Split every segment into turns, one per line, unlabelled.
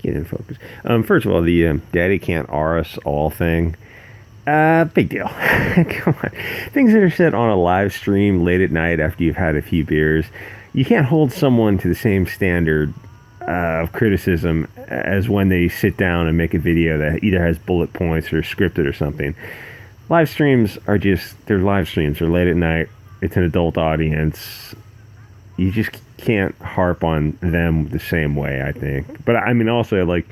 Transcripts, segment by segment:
Get in focus. First of all, the Daddy Can't R us all thing. Big deal. Come on. Things that are said on a live stream late at night after you've had a few beers, you can't hold someone to the same standard of criticism as when they sit down and make a video that either has bullet points or scripted or something. Live streams are they're live streams. They're late at night. It's an adult audience. You just can't harp on them the same way, I think. But I mean, also, like,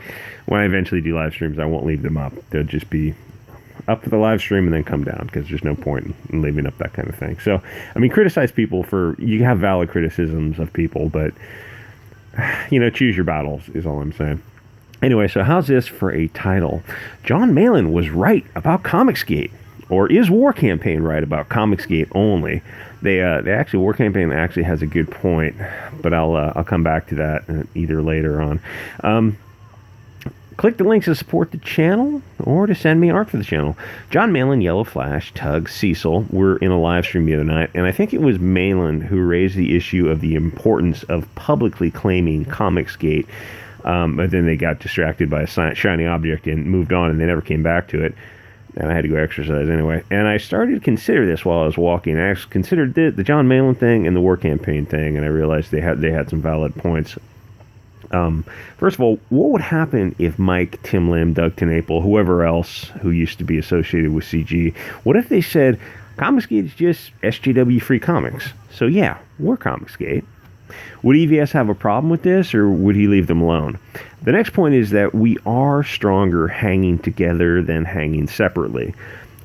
when I eventually do live streams, I won't leave them up. They'll just be up for the live stream and then come down, because there's no point in leaving up that kind of thing. So, I mean, criticize people you have valid criticisms of people, but, choose your battles is all I'm saying. Anyway, so how's this for a title? Jon Malin was right about COMICSGATE. Or is War Campaign right about COMICSGATE only? They actually, War Campaign actually has a good point, but I'll come back to that either later on. Click the links to support the channel or to send me art for the channel. Jon Malin, Yellow Flash, Tug, Cecil were in a live stream the other night, and I think it was Malin who raised the issue of the importance of publicly claiming COMICSGATE, but then they got distracted by a shiny object and moved on, and they never came back to it. And I had to go exercise anyway. And I started to consider this while I was walking. I actually considered the Jon Malin thing and the War Campaign thing, and I realized they had some valid points. First of all, what would happen if Mike, Tim Lim, Doug TenNapel, whoever else who used to be associated with CG, what if they said, COMICSGATE is just SJW free comics? So yeah, we're COMICSGATE. Would EVS have a problem with this, or would he leave them alone? The next point is that we are stronger hanging together than hanging separately.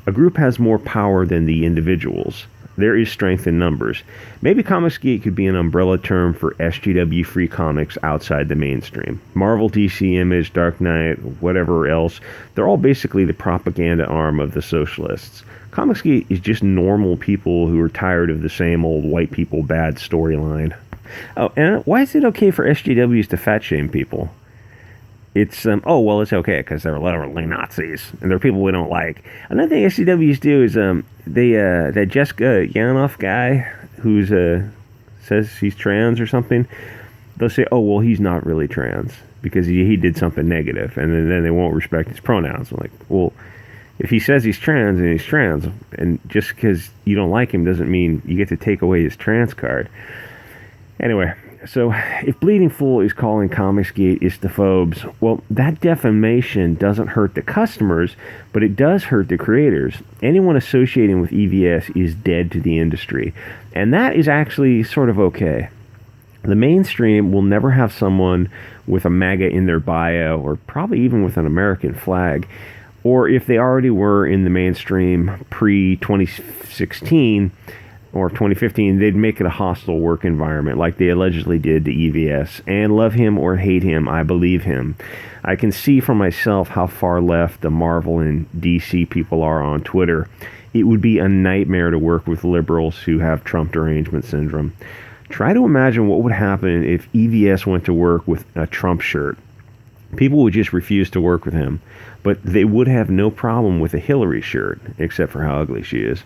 A group has more power than the individuals. There is strength in numbers. Maybe COMICSGATE could be an umbrella term for SJW free comics outside the mainstream. Marvel, DC, Image, Dark Knight, whatever else, they're all basically the propaganda arm of the socialists. COMICSGATE is just normal people who are tired of the same old white people bad storyline. Oh, and why is it okay for SJWs to fat shame people? It's, it's okay because they're literally Nazis, and they're people we don't like. Another thing SJWs do is, that Jessica Yanoff guy who's, says he's trans or something, they'll say, he's not really trans because he did something negative, and then they won't respect his pronouns. I'm like, well, if he says he's trans, and he's trans, and just because you don't like him doesn't mean you get to take away his trans card. Anyway, so if Bleeding Fool is calling COMICSGATE istophobes, well, that defamation doesn't hurt the customers, but it does hurt the creators. Anyone associating with EVS is dead to the industry, and that is actually sort of okay. The mainstream will never have someone with a MAGA in their bio, or probably even with an American flag, or if they already were in the mainstream pre-2016, or 2015, they'd make it a hostile work environment like they allegedly did to EVS. And love him or hate him, I believe him. I can see for myself how far left the Marvel and DC people are on Twitter. It would be a nightmare to work with liberals who have Trump derangement syndrome. Try to imagine what would happen if EVS went to work with a Trump shirt. People would just refuse to work with him, but they would have no problem with a Hillary shirt, except for how ugly she is.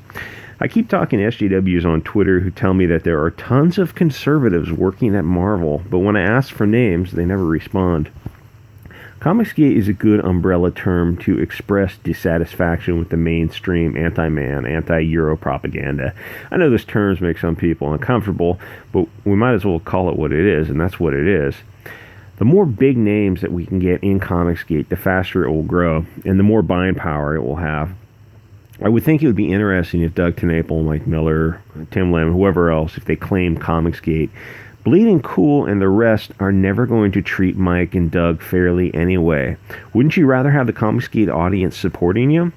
I keep talking to SJWs on Twitter who tell me that there are tons of conservatives working at Marvel, but when I ask for names, they never respond. COMICSGATE is a good umbrella term to express dissatisfaction with the mainstream anti-man, anti-Euro propaganda. I know those terms make some people uncomfortable, but we might as well call it what it is, and that's what it is. The more big names that we can get in COMICSGATE, the faster it will grow, and the more buying power it will have. I would think it would be interesting if Doug TenNapel, Mike Miller, Tim Lim, whoever else, if they claimed COMICSGATE. Bleeding Cool and the rest are never going to treat Mike and Doug fairly anyway. Wouldn't you rather have the COMICSGATE audience supporting you?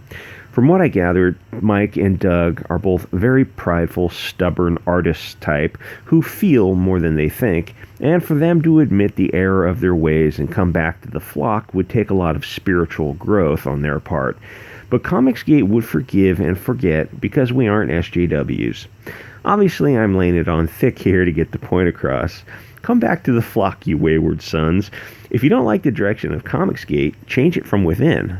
From what I gathered, Mike and Doug are both very prideful, stubborn artists type who feel more than they think, and for them to admit the error of their ways and come back to the flock would take a lot of spiritual growth on their part. But COMICSGATE would forgive and forget because we aren't SJWs. Obviously, I'm laying it on thick here to get the point across. Come back to the flock, you wayward sons. If you don't like the direction of COMICSGATE, change it from within.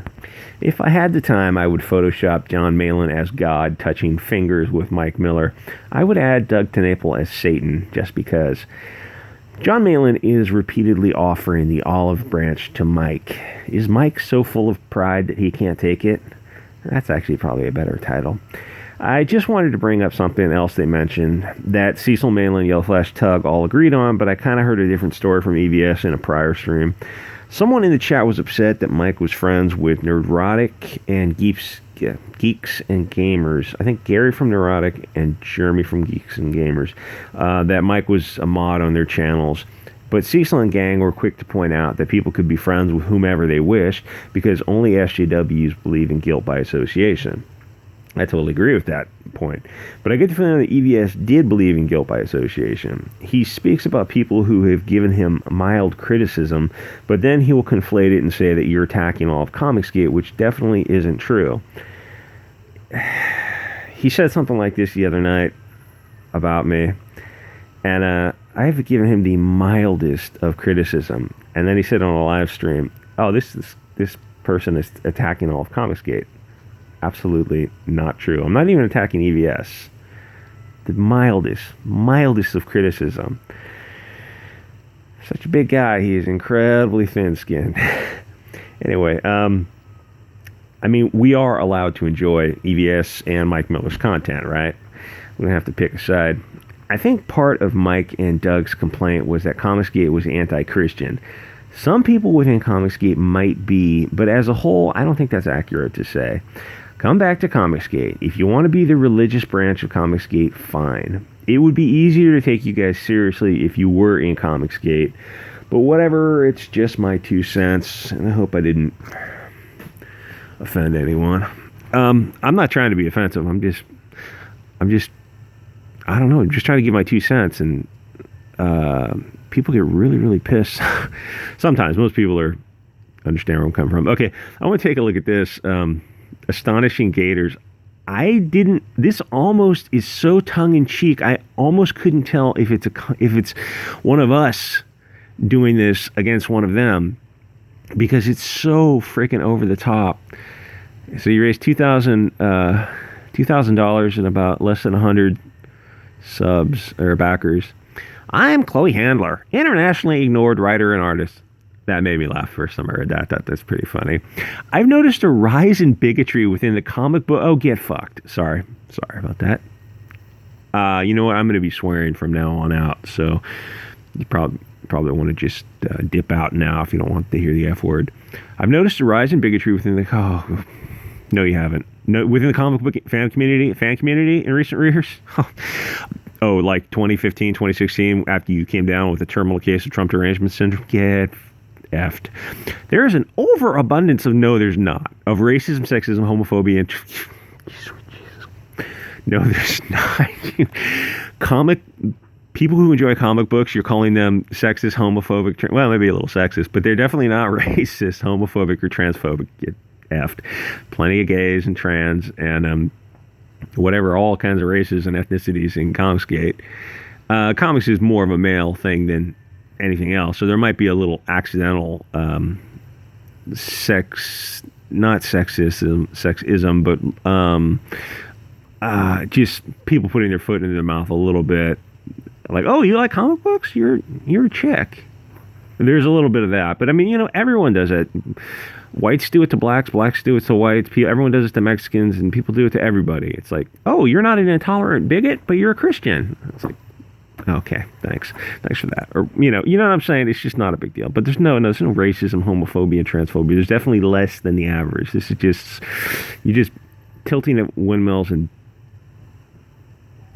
If I had the time, I would Photoshop Jon Malin as God touching fingers with Mike Miller. I would add Doug TenNapel as Satan, just because. Jon Malin is repeatedly offering the olive branch to Mike. Is Mike so full of pride that he can't take it? That's actually probably a better title. I just wanted to bring up something else they mentioned that Cecil, Malin, Yellowflash, Tug all agreed on, but I kind of heard a different story from EVS in a prior stream. Someone in the chat was upset that Mike was friends with Neurotic and Geeks and Gamers. I think Gary from Neurotic and Jeremy from Geeks and Gamers. That Mike was a mod on their channels. But Cecil and gang were quick to point out that people could be friends with whomever they wish because only SJWs believe in guilt by association. I totally agree with that point. But I get the feeling that EVS did believe in guilt by association. He speaks about people who have given him mild criticism, but then he will conflate it and say that you're attacking all of COMICSGATE, which definitely isn't true. He said something like this the other night about me, and I have given him the mildest of criticism. And then he said on a live stream, oh, this person is attacking all of COMICSGATE. Absolutely not true. I'm not even attacking EVS. The mildest of criticism. Such a big guy, he is incredibly thin-skinned. Anyway, I mean, we are allowed to enjoy EVS and Mike Miller's content, right? We're going to have to pick a side. I think part of Mike and Doug's complaint was that COMICSGATE was anti-Christian. Some people within COMICSGATE might be, but as a whole, I don't think that's accurate to say. Come back to COMICSGATE. If you want to be the religious branch of COMICSGATE, fine. It would be easier to take you guys seriously if you were in COMICSGATE. But whatever, it's just my 2 cents, and I hope I didn't offend anyone. I'm not trying to be offensive. I'm just I don't know. I'm just trying to give my 2 cents, and people get really, really pissed. Sometimes. Most people understand where I'm coming from. Okay, I want to take a look at this. Astonishing Gators. This almost is so tongue-in-cheek, I almost couldn't tell if it's one of us doing this against one of them, because it's so freaking over the top. So you raised $2,000 and about less than 100 subs or backers. I'm Chloe Handler, internationally ignored writer and artist. That made me laugh first time I read that. That's pretty funny. I've noticed a rise in bigotry within the comic book. Oh, get fucked. Sorry about that. You know what? I'm going to be swearing from now on out. So you probably want to just dip out now if you don't want to hear the F word. I've noticed a rise in bigotry within the... Oh, no, you haven't. No, within the comic book fan community in recent years. Oh, like 2015, 2016, after you came down with a terminal case of Trump derangement syndrome. Get effed. There is an overabundance of... No, there's not. Of racism, sexism, homophobia, and... No, there's not. People who enjoy comic books, you're calling them sexist, homophobic... Well, maybe a little sexist, but they're definitely not racist, homophobic, or transphobic. Get effed. Plenty of gays and trans and whatever, all kinds of races and ethnicities in COMICSGATE. Comics is more of a male thing than anything else, so there might be a little accidental sexism, but just people putting their foot in their mouth a little bit, like, oh, you like comic books? You're a chick. There's a little bit of that, but I mean, everyone does it. Whites do it to blacks, blacks do it to whites, everyone does it to Mexicans, and people do it to everybody. It's like, oh, you're not an intolerant bigot, but you're a Christian. It's like, okay, thanks for that. Or you know what I'm saying? It's just not a big deal. But there's no racism, homophobia, and transphobia. There's definitely less than the average. This is just you're just tilting at windmills and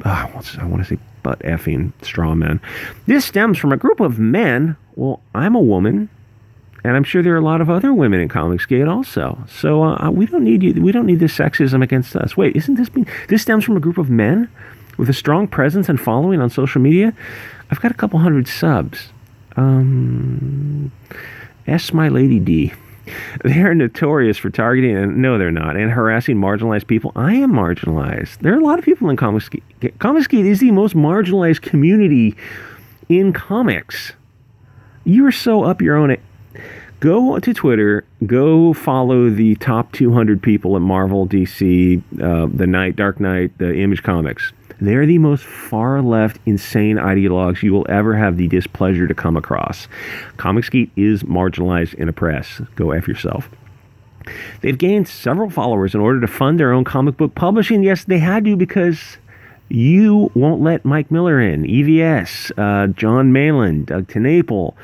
I want to say butt effing straw men. This stems from a group of men. Well, I'm a woman, and I'm sure there are a lot of other women in COMICSGATE also. So we don't need you. We don't need this sexism against us. Wait, isn't this stems from a group of men with a strong presence and following on social media? I've got a couple hundred subs. S my lady D. They're notorious for targeting, and no, they're not, and harassing marginalized people. I am marginalized. There are a lot of people in COMICSGATE. COMICSGATE is the most marginalized community in comics. You are so up your own... Go to Twitter, go follow the top 200 people at Marvel, DC, the Dark Knight, the Image Comics. They're the most far-left, insane ideologues you will ever have the displeasure to come across. COMICSGATE is marginalized and oppressed. Go F yourself. They've gained several followers in order to fund their own comic book publishing. Yes, they had to, because you won't let Mike Miller in, EVS, Jon Malin, Doug TenNapel,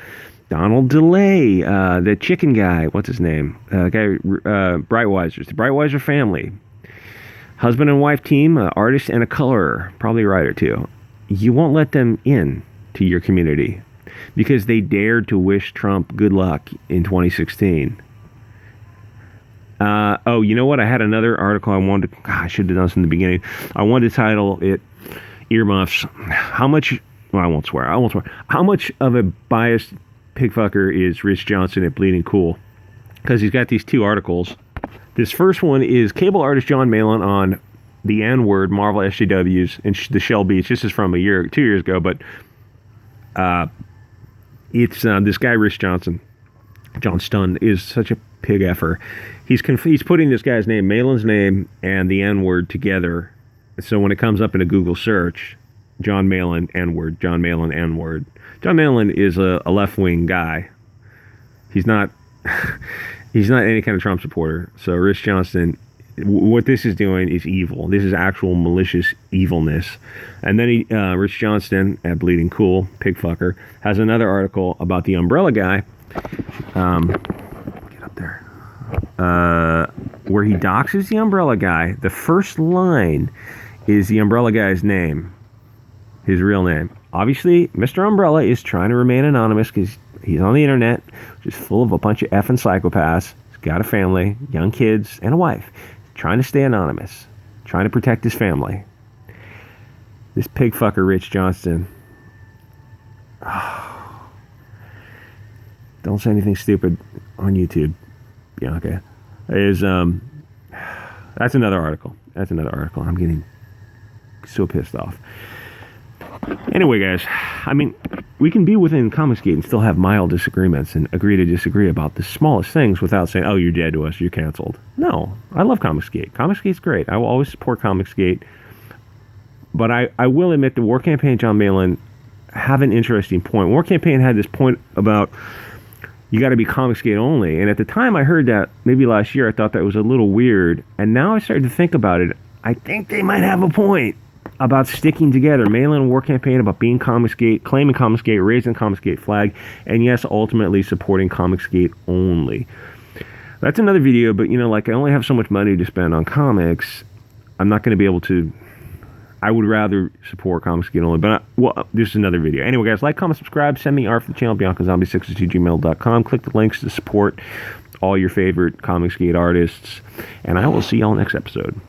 Donald DeLay, the chicken guy, what's his name? Brightwisers, the Brightwiser family. Husband and wife team, artist and a colorer, probably a writer too. You won't let them in to your community because they dared to wish Trump good luck in 2016. Oh, you know what? I had another article I wanted to... I should have done this in the beginning. I wanted to title it Earmuffs. How much... Well, I won't swear. How much of a biased pigfucker is Rich Johnson at Bleeding Cool? Because he's got these two articles. This first one is cable artist Jon Malin on the N-word Marvel SJWs and the Shell Beach. This is from 2 years ago, but it's this guy, Rich Johnson. John Stun is such a pig effer. He's putting this guy's name, Malin's name, and the N-word together. So when it comes up in a Google search, Jon Malin N-word, Jon Malin N-word. Jon Malin is a left-wing guy. He's not any kind of Trump supporter. So Rich Johnson, what this is doing is evil. This is actual malicious evilness. And then Rich Johnston at Bleeding Cool, pig fucker, has another article about the umbrella guy. Get up there. Where he doxes the umbrella guy. The first line is the umbrella guy's name, his real name. Obviously, Mr. Umbrella is trying to remain anonymous because he's on the internet, which is full of a bunch of effing psychopaths. He's got a family, young kids, and a wife. He's trying to stay anonymous, trying to protect his family. This pig fucker, Rich Johnston. Don't say anything stupid on YouTube, Bianca. That's another article. I'm getting so pissed off. Anyway, guys, I mean, we can be within COMICSGATE and still have mild disagreements and agree to disagree about the smallest things without saying, oh, you're dead to us, you're canceled. No, I love COMICSGATE. COMICSGATE's great. I will always support COMICSGATE. But I will admit the War Campaign, Jon Malin, have an interesting point. War Campaign had this point about you got to be COMICSGATE only. And at the time I heard that, maybe last year, I thought that was a little weird. And now I started to think about it. I think they might have a point about sticking together. Malin and War Campaign about being COMICSGATE, claiming COMICSGATE, raising COMICSGATE flag, and yes, ultimately supporting COMICSGATE only. That's another video, but I only have so much money to spend on comics. I'm not going to be able to... I would rather support COMICSGATE only, but this is another video. Anyway, guys, like, comment, subscribe, send me art for the channel, BiancaZombie62gmail.com. Click the links to support all your favorite COMICSGATE artists, and I will see y'all next episode.